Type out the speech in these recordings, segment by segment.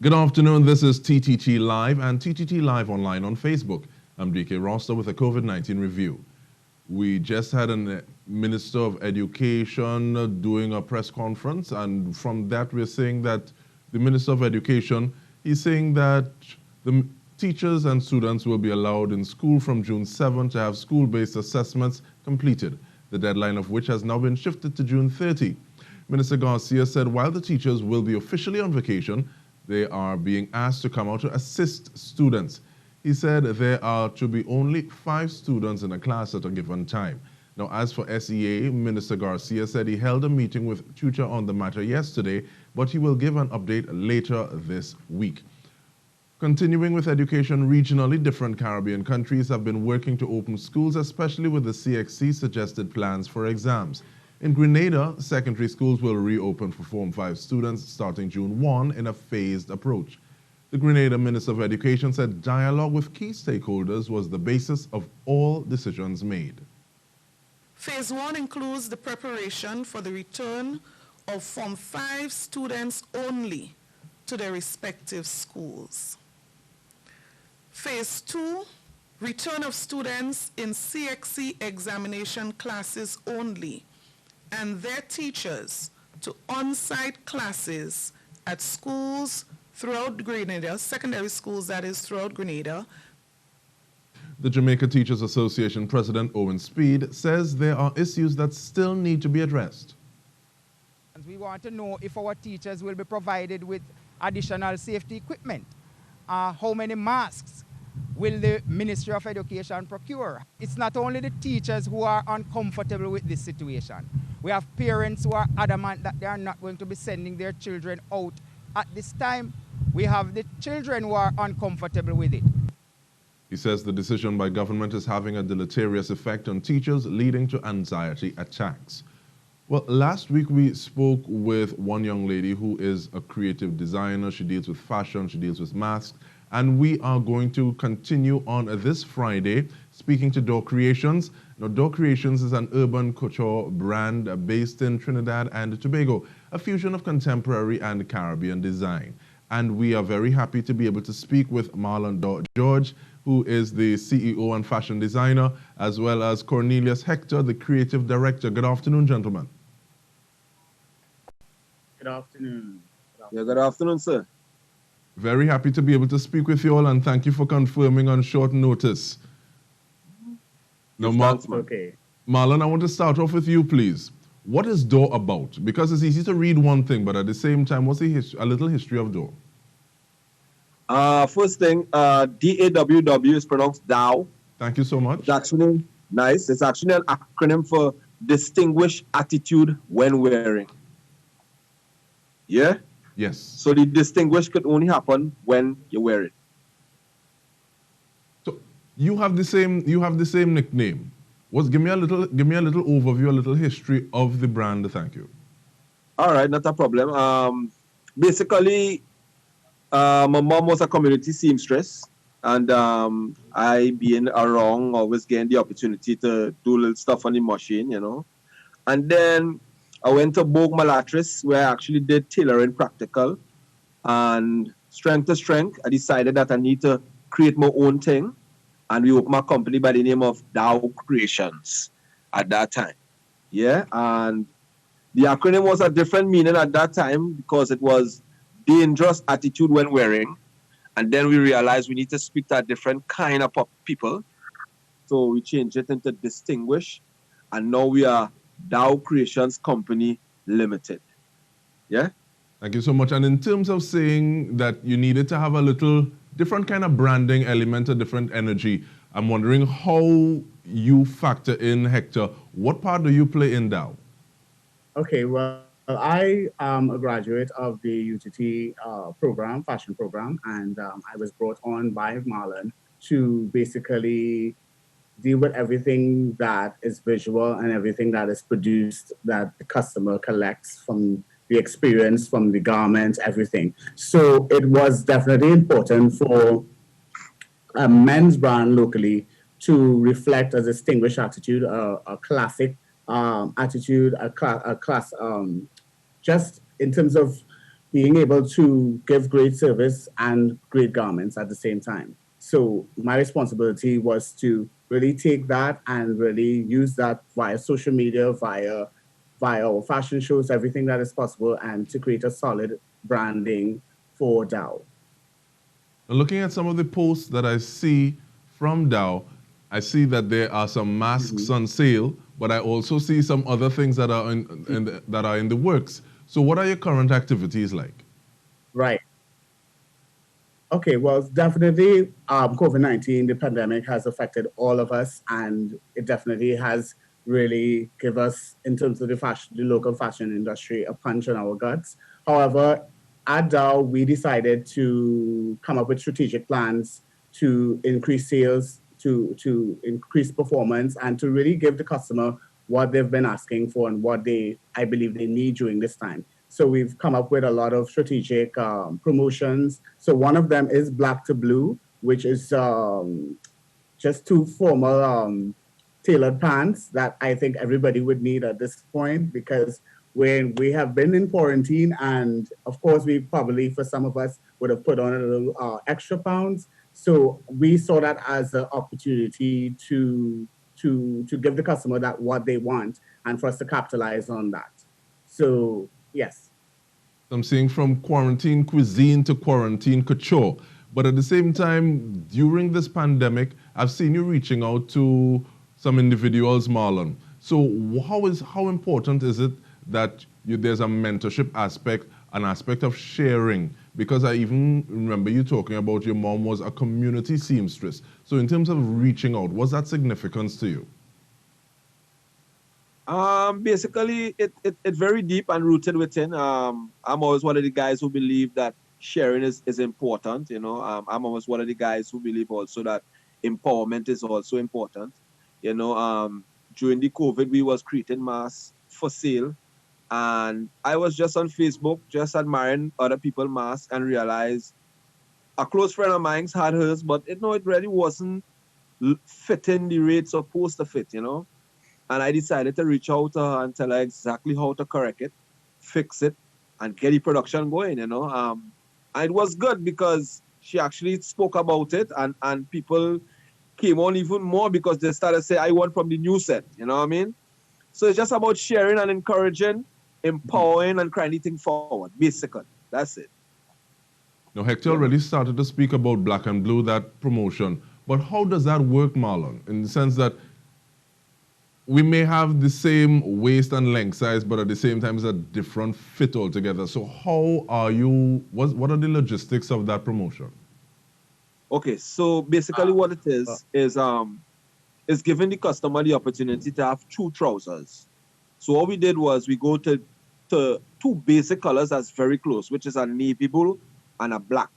Good afternoon, this is TTT Live and TTT Live online on Facebook. I'm Dike Rostant with a COVID-19 review. We just had a Minister of Education doing a press conference, and from that we're saying that the Minister of Education is saying that the teachers and students will be allowed in school from June 7 to have school-based assessments completed, the deadline of which has now been shifted to June 30. Minister Garcia said while the teachers will be officially on vacation, they are being asked to come out to assist students. He said there are to be only 5 students in a class at a given time. Now, as for SEA, Minister Garcia said he held a meeting with Tutor on the matter yesterday, but he will give an update later this week. Continuing with education regionally, different Caribbean countries have been working to open schools, especially with the CXC suggested plans for exams. In Grenada, secondary schools will reopen for Form 5 students starting June 1 in a phased approach. The Grenada Minister of Education said dialogue with key stakeholders was the basis of all decisions made. Phase 1 includes the preparation for the return of Form 5 students only to their respective schools. Phase 2, return of students in CXC examination classes only and their teachers to on-site classes at schools throughout Grenada, secondary schools that is throughout Grenada. The Jamaica Teachers Association President Owen Speed says there are issues that still need to be addressed. We want to know if our teachers will be provided with additional safety equipment. How many masks will the Ministry of Education procure? It's not only the teachers who are uncomfortable with this situation. We have parents who are adamant that they are not going to be sending their children out at this time. We have the children who are uncomfortable with it. He says the decision by government is having a deleterious effect on teachers, leading to anxiety attacks. Well, last week we spoke with one young lady who is a creative designer. She deals with fashion, she deals with masks, and we are going to continue on this Friday speaking to Door Creations. Now, Door Creations is an urban couture brand based in Trinidad and Tobago, a fusion of contemporary and Caribbean design. And we are very happy to be able to speak with MARLON George, who is the CEO and fashion designer, as well as COURNELIUS HECTOR, the creative director. Good afternoon, gentlemen. Good afternoon. Yeah, good afternoon, sir. Very happy to be able to speak with you all, and thank you for confirming on short notice. Now, Marlon, I want to start off with you, please. What is Door about? Because it's easy to read one thing, but at the same time, what's a little history of Door? First thing, DAWW is pronounced DOW. Thank you so much. It's actually nice. It's actually an acronym for Distinguished Attitude When Wearing. Yeah? Yes. So the distinguished could only happen when you wear it. So you have the same nickname. Give me a little overview, a little history of the brand. Thank you. All right, not a problem. Basically, my mom was a community seamstress, and I being around, always getting the opportunity to do little stuff on the machine, you know. And then I went to Bogue Malatris, where I actually did tailoring practical. And strength to strength, I decided that I need to create my own thing. And we opened my company by the name of Dow Creations at that time. Yeah, and the acronym was a different meaning at that time because it was dangerous attitude when wearing. And then we realized we need to speak to a different kind of people. So we changed it into distinguish. And now we are Dow Creations Company Limited. Yeah? Thank you so much. And in terms of saying that you needed to have a little different kind of branding element, a different energy, I'm wondering how you factor in HECTOR. What part do you play in Dow? Okay, well, I am a graduate of the UTT program, fashion program, and I was brought on by MARLON to basically deal with everything that is visual and everything that is produced that the customer collects from the experience, from the garments, everything. So it was definitely important for a men's brand locally to reflect a distinguished attitude, a classic attitude, a class, just in terms of being able to give great service and great garments at the same time. So my responsibility was to really take that and really use that via social media, via our fashion shows, everything that is possible, and to create a solid branding for Dow. Now, looking at some of the posts that I see from Dow, I see that there are some masks on sale, but I also see some other things that are that are in the works. So what are your current activities like? Right. Okay, well, definitely COVID-19, the pandemic has affected all of us, and it definitely has really give us, in terms of the local fashion industry, a punch in our guts. However, at Dow, we decided to come up with strategic plans to increase sales, to increase performance, and to really give the customer what they've been asking for and what I believe they need during this time. So we've come up with a lot of strategic promotions. So one of them is Black to Blue, which is just two formal tailored pants that I think everybody would need at this point, because when we have been in quarantine, and of course we probably, for some of us, would have put on a little extra pounds. So we saw that as an opportunity to give the customer that what they want, and for us to capitalize on that. So yes. I'm seeing from quarantine cuisine to quarantine couture. But at the same time, during this pandemic, I've seen you reaching out to some individuals, MARLON. So how important is it that there's a mentorship aspect, an aspect of sharing? Because I even remember you talking about your mom was a community seamstress. So in terms of reaching out, what's that significance to you? Basically, it very deep and rooted within. I'm always one of the guys who believe that sharing is important. You know, I'm always one of the guys who believe also that empowerment is also important. You know, during the COVID, we was creating masks for sale, and I was just on Facebook, just admiring other people's masks, and realized a close friend of mine had hers, but it really wasn't fitting the rate supposed to fit. You know. And I decided to reach out to her and tell her exactly how to correct it, fix it, and get the production going, you know. And it was good because she actually spoke about it, and people came on even more because they started to say, I want from the new set, you know what I mean? So it's just about sharing and encouraging, empowering, and carrying things forward, basically. That's it. Now, Hector already started to speak about Black and Blue, that promotion. But how does that work, Marlon, in the sense that we may have the same waist and length size, but at the same time, it's a different fit altogether. So how are you, what are the logistics of that promotion? Okay, so basically what it is giving the customer the opportunity to have two trousers. So what we did was we go to two basic colors that's very close, which is a navy blue and a black,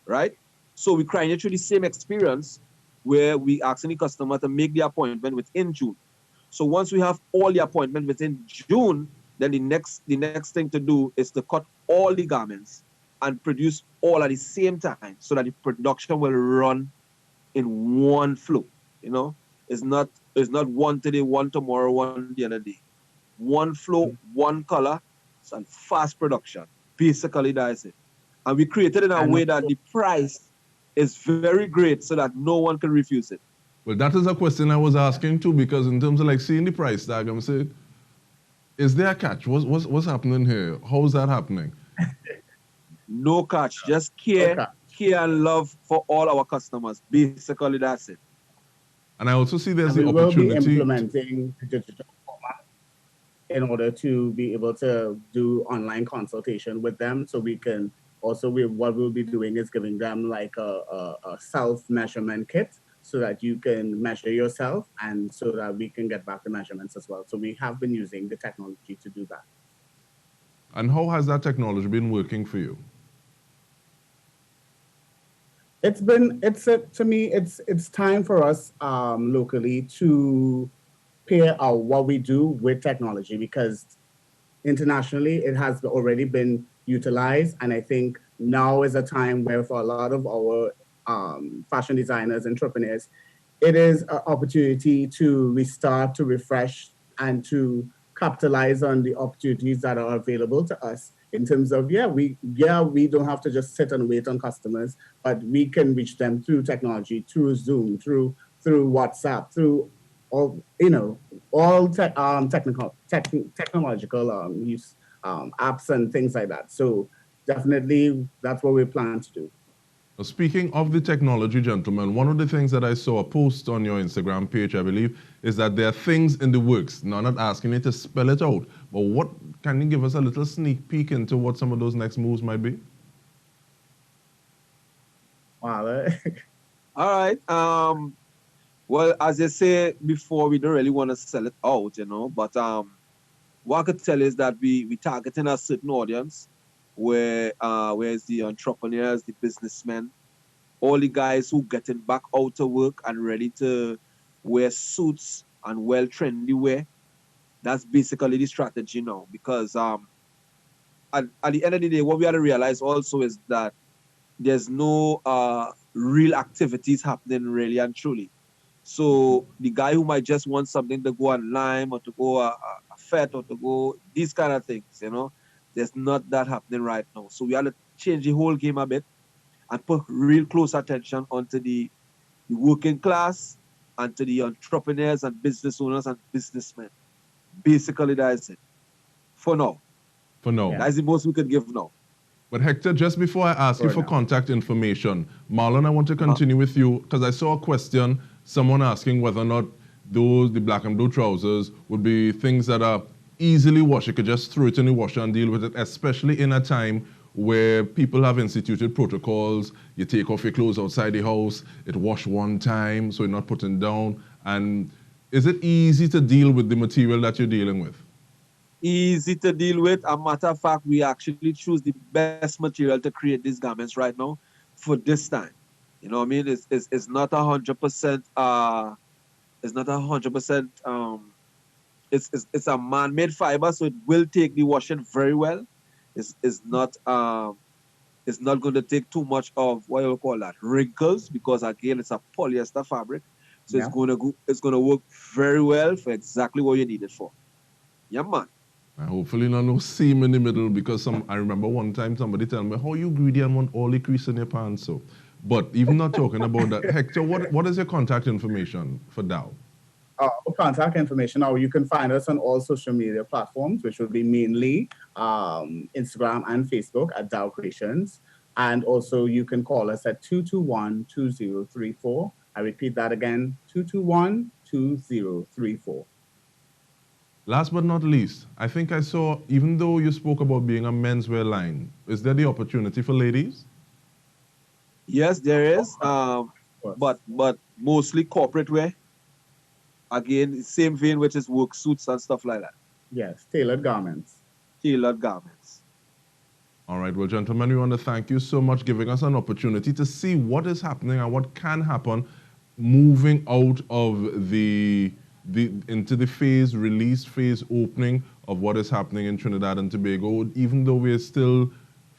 right? So we create through the same experience where we asking the customer to make the appointment within June. So once we have all the appointment within June, then the next thing to do is to cut all the garments and produce all at the same time so that the production will run in one flow. You know, it's not one today, one tomorrow, one the other day. One flow, one color, and fast production. Basically, that's it. And we created it in a way that the price is very great so that no one can refuse it. Well, that is a question I was asking too, because in terms of like seeing the price tag, I'm saying, is there a catch? What's happening here? How is that happening? No catch, just care and love for all our customers. Basically, that's it. And I also see there's the opportunity. We will be implementing the digital format in order to be able to do online consultation with them. So we can also, what we'll be doing is giving them like a self-measurement kit, so that you can measure yourself and so that we can get back the measurements as well. So we have been using the technology to do that. And how has that technology been working for you? To me, it's time for us locally to pair what we do with technology, because internationally it has already been utilized. And I think now is a time where for a lot of our fashion designers, entrepreneurs, it is an opportunity to restart, to refresh, and to capitalize on the opportunities that are available to us in terms of, we don't have to just sit and wait on customers, but we can reach them through technology, through Zoom, through WhatsApp, through all, technological use, apps and things like that. So definitely that's what we plan to do. Speaking of the technology, gentlemen, one of the things that I saw a post on your Instagram page, I believe, is that there are things in the works. Now, I'm not asking you to spell it out, but what can you give us a little sneak peek into what some of those next moves might be? Wow. All right. Well, as I say before, we don't really want to sell it out, but what I could tell is that we targeting a certain audience where it's the entrepreneurs, the businessmen, all the guys who getting back out to work and ready to wear suits and well trendy wear. That's basically the strategy now, because at the end of the day, what we have to realize also is that there's no real activities happening really and truly. So the guy who might just want something to go online or to go a fete or to go these kind of things, there's not that happening right now. So we have to change the whole game a bit and put real close attention onto the working class and to the entrepreneurs and business owners and businessmen. Basically, that is it. For now. For now. That's the most we could give now. But Hector, just before I ask you for contact information, Marlon, I want to continue with you, because I saw a question, someone asking whether or not the black and blue trousers would be things that are easily washed. You could just throw it in the washer and deal with it, especially in a time where people have instituted protocols. You take off your clothes outside the house, it wash one time, so you're not putting down. And is it easy to deal with the material that you're dealing with? Easy to deal with. As a matter of fact, we actually choose the best material to create these garments right now for this time. You know what I mean? It's not 100%. It's not 100%. It's a man-made fiber, so it will take the washing very well. It's not going to take too much of what you call that, wrinkles, because again it's a polyester fabric, so it's gonna work very well for exactly what you need it for. Yeah, man. And hopefully no seam in the middle, because I remember one time somebody told me, how you greedy and want all the crease in your pants, so. But even not talking about that, Hector, what is your contact information for Dow? Contact information. Now you can find us on all social media platforms, which will be mainly Instagram and Facebook at Dow Creations. And also you can call us at 221-2034. I repeat that again, 221-2034. Last but not least, I think I saw, even though you spoke about being a menswear line, is there the opportunity for ladies? Yes, there is, but mostly corporate wear. Again, same vein, which is work suits and stuff like that. Yes, tailored garments. Tailored garments. All right, well, gentlemen, we want to thank you so much, giving us an opportunity to see what is happening and what can happen moving out of into the release phase opening of what is happening in Trinidad and Tobago, even though we're still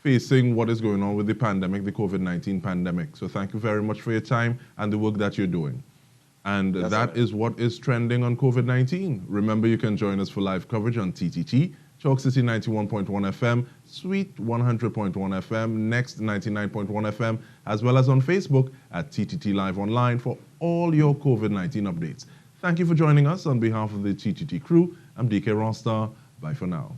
facing what is going on with the pandemic, the COVID-19 pandemic. So thank you very much for your time and the work that you're doing. And that is what is trending on COVID-19. Remember, you can join us for live coverage on TTT, Chalk City 91.1 FM, Sweet 100.1 FM, Next 99.1 FM, as well as on Facebook at TTT Live Online for all your COVID-19 updates. Thank you for joining us. On behalf of the TTT crew, I'm Dike Rostant. Bye for now.